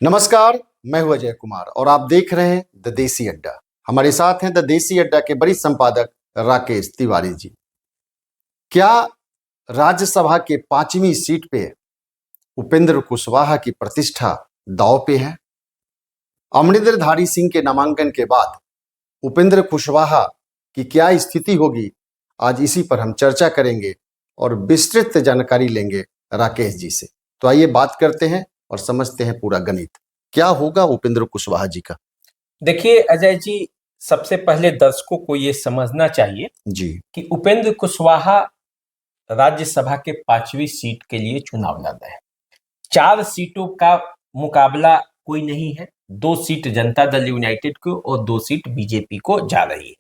नमस्कार, मैं हूं अजय कुमार और आप देख रहे हैं द देसी अड्डा। हमारे साथ हैं द देसी अड्डा के वरिष्ठ संपादक राकेश तिवारी जी। क्या राज्यसभा के 5वीं सीट पे उपेंद्र कुशवाहा की प्रतिष्ठा दांव पे है? अमरिंदरधारी सिंह के नामांकन के बाद उपेंद्र कुशवाहा की क्या स्थिति होगी, आज इसी पर हम चर्चा करेंगे और विस्तृत जानकारी लेंगे राकेश जी से। तो आइए बात करते हैं और समझते हैं पूरा गणित। क्या होगा उपेंद्र कुशवाहा जी का? देखिए अजय जी, सबसे पहले दर्शकों को ये समझना चाहिए जी कि उपेंद्र कुशवाहा राज्यसभा के 5वीं सीट के लिए चुनाव लड़ रहे हैं। 4 सीटों का मुकाबला कोई नहीं है। 2 सीट जनता दल यूनाइटेड को और 2 सीट बीजेपी को जा रही है।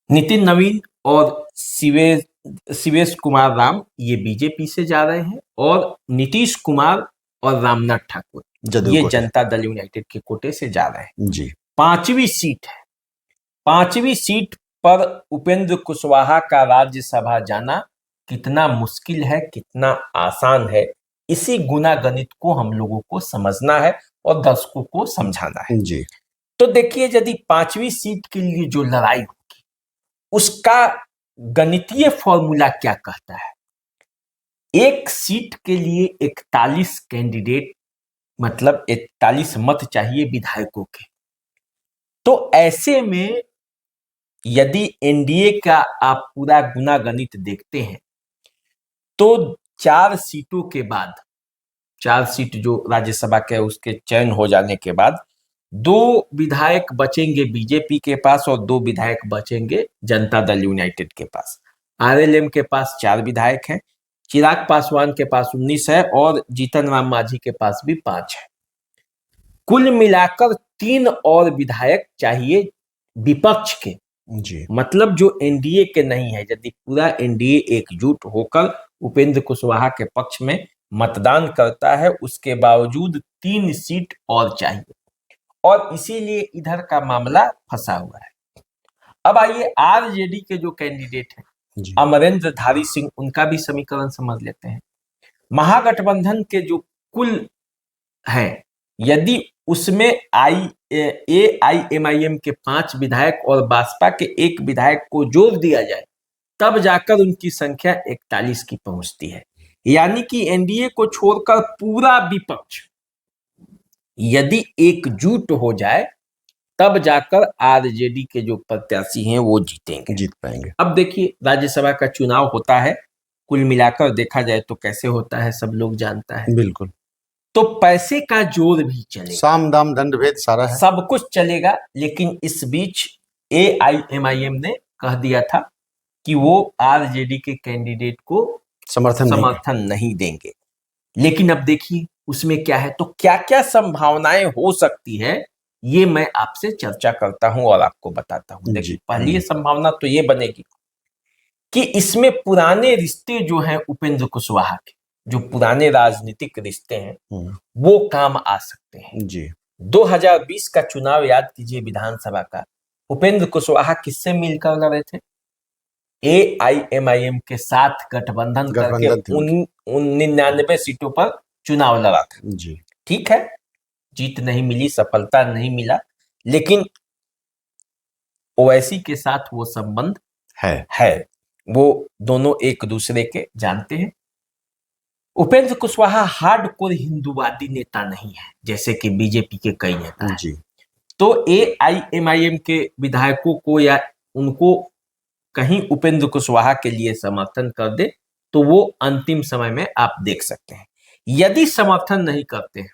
नितिन नवीन और शिवेश कुमार राम ये बीजेपी से जा रहे हैं और नीतीश कुमार और रामनाथ ठाकुर ये जनता दल यूनाइटेड के कोटे से जा रहे हैं। जी 5वीं सीट है। 5वीं सीट पर उपेंद्र कुशवाहा का राज्यसभा जाना कितना मुश्किल है, कितना आसान है, इसी गुना गणित को हम लोगों को समझना है और दर्शकों को समझाना है। जी तो देखिए, यदि 5वीं सीट के लिए जो लड़ाई होगी उसका गणितीय फॉर्मूला क्या कहता है? एक सीट के लिए 41 कैंडिडेट, मतलब 41 मत चाहिए विधायकों के। तो ऐसे में यदि एनडीए का आप पूरा गुना गणित देखते हैं तो 4 सीटों के बाद, 4 सीट जो राज्यसभा के उसके चयन हो जाने के बाद 2 विधायक बचेंगे बीजेपी के पास और 2 विधायक बचेंगे जनता दल यूनाइटेड के पास। आरएलएम के पास 4 विधायक हैं, चिराग पासवान के पास 19 है और जीतन राम मांझी के पास भी 5 है। कुल मिलाकर 3 और विधायक चाहिए विपक्ष के, जी मतलब जो एनडीए के नहीं है। यदि पूरा एनडीए एकजुट होकर उपेंद्र कुशवाहा के पक्ष में मतदान करता है, उसके बावजूद 3 सीट और चाहिए और इसीलिए इधर का मामला फंसा हुआ है। अब आइए आरजेडी के जो कैंडिडेट हैं अमरेंद्रधारी सिंह, उनका भी समीकरण समझ लेते हैं। महागठबंधन के जो कुल हैं, यदि उसमें एआईएमआईएम के 5 विधायक और भाजपा के 1 विधायक को जोड़ दिया जाए तब जाकर उनकी संख्या 41 की पहुंचती है। यानी कि एनडीए को छोड़कर पूरा विपक्ष यदि एकजुट हो जाए तब जाकर आरजेडी के जो प्रत्याशी हैं वो जीत पाएंगे। अब देखिए, राज्यसभा का चुनाव होता है, कुल मिलाकर देखा जाए तो कैसे होता है सब लोग जानता है। बिल्कुल। तो पैसे का जोर भी चलेगा, साम दाम दंड भेद सारा है, सब कुछ चलेगा। लेकिन इस बीच एआईएमआईएम ने कह दिया था कि वो आरजेडी के कैंडिडेट को समर्थन नहीं देंगे। लेकिन अब देखिए उसमें क्या है, तो क्या क्या संभावनाएं हो सकती है ये मैं आपसे चर्चा करता हूं और आपको बताता हूं। देखिए, पहली संभावना तो ये बनेगी कि इसमें पुराने रिश्ते जो हैं उपेंद्र कुशवाहा के, जो पुराने राजनीतिक रिश्ते हैं वो काम आ सकते हैं। जी 2020 का चुनाव याद कीजिए, विधानसभा का। उपेंद्र कुशवाहा किससे मिलकर लड़े थे? एआईएमआईएम के साथ गठबंधन करके 99 सीटों पर चुनाव लड़ा था। जी ठीक है, जीत नहीं मिली, सफलता नहीं मिला, लेकिन ओवैसी के साथ वो संबंध है। वो दोनों एक दूसरे के जानते हैं। उपेंद्र कुशवाहा हार्डकोर हिंदूवादी नेता नहीं है जैसे कि बीजेपी के कई नेता हैं। जी तो एआईएमआईएम के विधायकों को या उनको कहीं उपेंद्र कुशवाहा के लिए समर्थन कर दे तो वो अंतिम समय में आप देख सकते हैं। यदि समर्थन नहीं करते हैं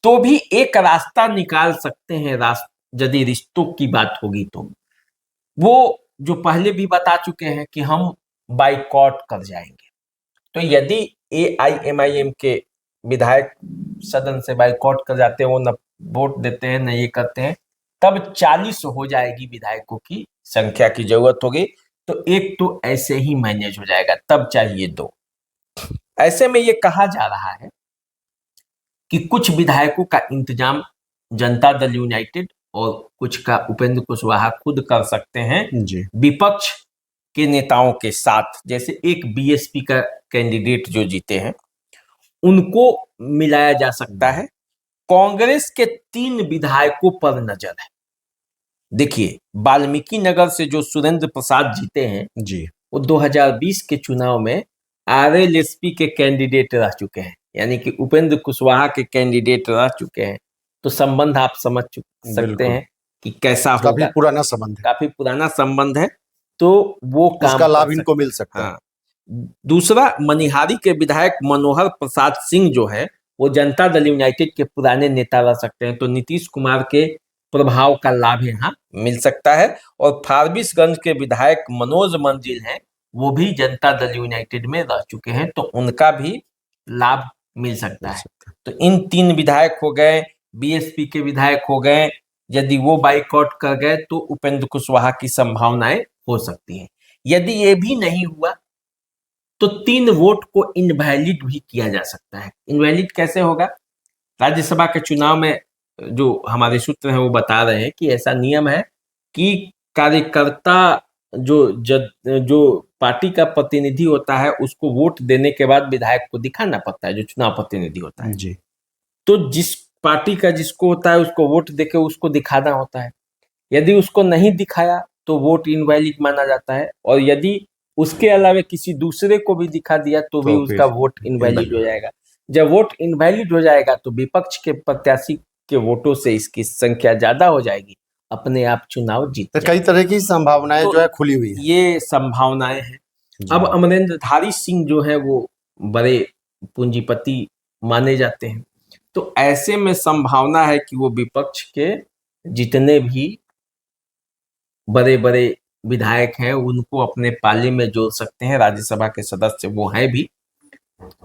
तो भी एक रास्ता निकाल सकते हैं। यदि रिश्तों की बात होगी तो वो जो पहले भी बता चुके हैं कि हम बाइकॉट कर जाएंगे। तो यदि एआईएमआईएम के विधायक सदन से बाइकॉट कर जाते हैं, वो न वोट देते हैं न ये करते हैं, तब 40 हो जाएगी विधायकों की संख्या की जरूरत होगी। तो एक तो ऐसे ही मैनेज हो जाएगा, तब चाहिए 2। ऐसे में ये कहा जा रहा है कि कुछ विधायकों का इंतजाम जनता दल यूनाइटेड और कुछ का उपेंद्र कुशवाहा खुद कर सकते हैं विपक्ष के नेताओं के साथ। जैसे एक बीएसपी का कैंडिडेट जो जीते हैं उनको मिलाया जा सकता है कांग्रेस के 3 विधायकों पर नजर है। देखिए, वाल्मीकि नगर से जो सुरेंद्र प्रसाद जीते हैं जी, वो 2020 के चुनाव में आरएलएसपी के कैंडिडेट रह चुके हैं, यानी कि उपेंद्र कुशवाहा के कैंडिडेट रह चुके हैं। तो संबंध आप समझ सकते बिल्कुल। हैं कि कैसा काफी होगा। पुराना संबंध है, काफी पुराना संबंध है, तो वो काम उसका कर लाभ सकते इनको हैं। मिल सकता है। हाँ। दूसरा, मनिहारी के विधायक मनोहर प्रसाद सिंह जो है वो जनता दल यूनाइटेड के पुराने नेता रह सकते हैं, तो नीतीश कुमार के प्रभाव का लाभ यहाँ मिल सकता है। और फारबिसगंज के विधायक मनोज मंजिल हैं, वो भी जनता दल यूनाइटेड में रह चुके हैं, तो उनका भी लाभ मिल सकता है। तो इन 3 विधायक हो गए, बीएसपी के विधायक हो गए। यदि वो बाइकआउट कर गए तो उपेंद्र कुशवाहा की संभावनाएं हो सकती हैं। यदि ये भी नहीं हुआ तो 3 वोट को इनवैलिड भी किया जा सकता है। इनवैलिड कैसे होगा? राज्यसभा के चुनाव में जो हमारे सूत्र हैं वो बता रहे हैं कि ऐसा नियम है कि कार्यकर्ता जो पार्टी का प्रतिनिधि होता है उसको वोट देने के बाद विधायक को दिखाना पड़ता है, जो चुनाव प्रतिनिधि होता है जी, तो जिस पार्टी का जिसको होता है उसको वोट देके उसको दिखाना होता है। यदि उसको नहीं दिखाया तो वोट इनवैलिड माना जाता है, और यदि उसके अलावा किसी दूसरे को भी दिखा दिया तो भी तो उसका फिर वोट इनवैलिड invalid हो जाएगा। जब वोट इनवैलिड हो जाएगा तो विपक्ष के प्रत्याशी के वोटों से इसकी संख्या ज्यादा हो जाएगी, अपने आप चुनाव जीत तो जाएगा। कई तरह की संभावनाएं तो जो है खुली हुई है। ये संभावनाएं हैं। जी। अब अमरेंद्रधारी सिंह जो है वो बड़े पूंजीपति माने जाते हैं, तो ऐसे में संभावना है कि वो विपक्ष के जितने भी बड़े बड़े विधायक हैं उनको अपने पाले में जोड़ सकते हैं। राज्यसभा के सदस्य वो हैं भी।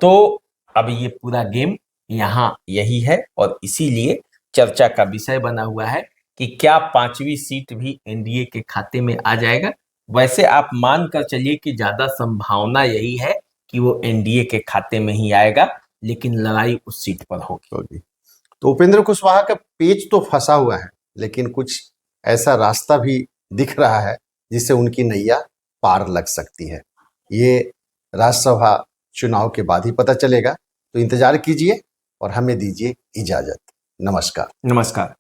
तो अब ये पूरा गेम यहाँ यही है, और इसीलिए चर्चा का विषय बना हुआ है कि क्या 5वीं सीट भी एनडीए के खाते में आ जाएगा। वैसे आप मान कर चलिए कि ज्यादा संभावना यही है कि वो एनडीए के खाते में ही आएगा, लेकिन लड़ाई उस सीट पर होगी। तो उपेंद्र कुशवाहा का पेच तो फंसा हुआ है, लेकिन कुछ ऐसा रास्ता भी दिख रहा है जिससे उनकी नैया पार लग सकती है। ये राज्यसभा चुनाव के बाद ही पता चलेगा। तो इंतजार कीजिए और हमें दीजिए इजाजत। नमस्कार। नमस्कार।